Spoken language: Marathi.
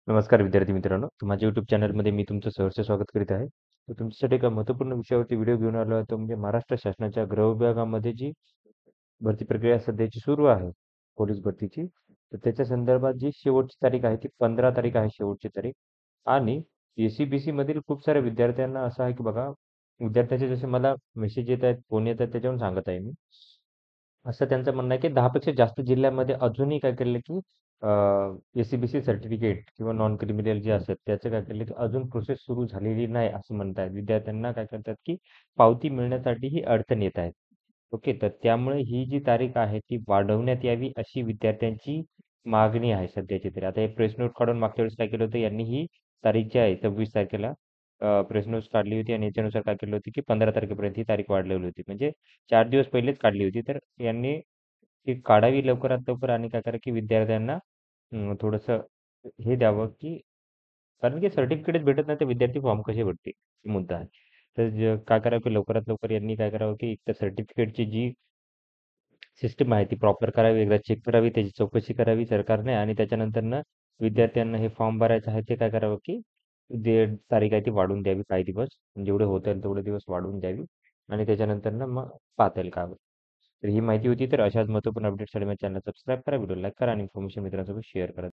नमस्कार विद्यार्थी मित्रांनो, माझ्या यूट्यूब चॅनलमध्ये मी तुमचं सहर्ष स्वागत करीत आहे. तर तुमच्यासाठी एका महत्त्वपूर्ण विषयावरती व्हिडिओ घेऊन आलो आहे. तो म्हणजे महाराष्ट्र शासनाच्या गृह विभागामध्ये जी भरती प्रक्रिया सध्याची सुरू आहे, पोलीस भरतीची. तर त्याच्या संदर्भात जी शेवटची तारीख आहे ती 15 तारीख आहे शेवटची तारीख. आणि एस-सी-बी-सी मधील खूप साऱ्या विद्यार्थ्यांना असं आहे की बघा, विद्यार्थ्यांचे जसे मला मेसेज येत आहेत, फोन येत आहेत त्याच्यावरून सांगत आहे मी. असं त्यांचं म्हणणं आहे की 10 पेक्षा जास्त जिल्ह्यांमध्ये अजूनही काय केलं की एस-सी-बी-सी सर्टिफिकेट किंवा नॉन क्रिमिनल जे असतात त्याचं काय केलं की अजून प्रोसेस सुरू झालेली नाही असं म्हणतायत. विद्यार्थ्यांना काय करतात की पावती मिळण्यासाठीही अडचण येत आहेत. ओके, तर त्यामुळे ही जी तारीख आहे ती वाढवण्यात यावी अशी विद्यार्थ्यांची मागणी आहे सध्याची तरी. आता हे प्रेस नोट काढून मागच्या वेळेस काय केलं होतं यांनी ही तारीख जी आहे 26 तारखेला प्रेस नोट्स काढली होती आणि याच्यानुसार काय केलं होतं की 15 तारखेपर्यंत ही तारीख वाढवली होती. म्हणजे 4 दिवस पहिलेच काढली होती. तर यांनी ती काढावी लवकरात लवकर आणि काय करा की विद्यार्थ्यांना थोडंसं हे द्यावं की कारण की सर्टिफिकेटच भेटत नाही तर विद्यार्थी फॉर्म कसे भरतील? हा मुद्दा आहे. तर काय करावं की लवकरात लवकर यांनी काय करावं की एक तर सर्टिफिकेटची जी सिस्टम आहे ती प्रॉपर करावी, एकदा चेक करावी, त्याची चौकशी करावी सरकारने आणि त्याच्यानंतरनं विद्यार्थ्यांना हे फॉर्म भरायचं आहे ते काय करावं की जे तारीख आहे ती वाढवून द्यावी काही दिवस. जेवढे होता येईल तेवढे दिवस वाढवून द्यावी आणि त्याच्यानंतरनं मग पाहता येईल काय होतं. तर ही माहिती होती. तर अशाच महत्त्वपूर्ण अपडेट्ससाठी माझ्या चॅनल सबस्क्राईब करा, व्हिडिओ लाईक करा आणि इन्फॉर्मेशन मित्रांसोबत शेअर करा.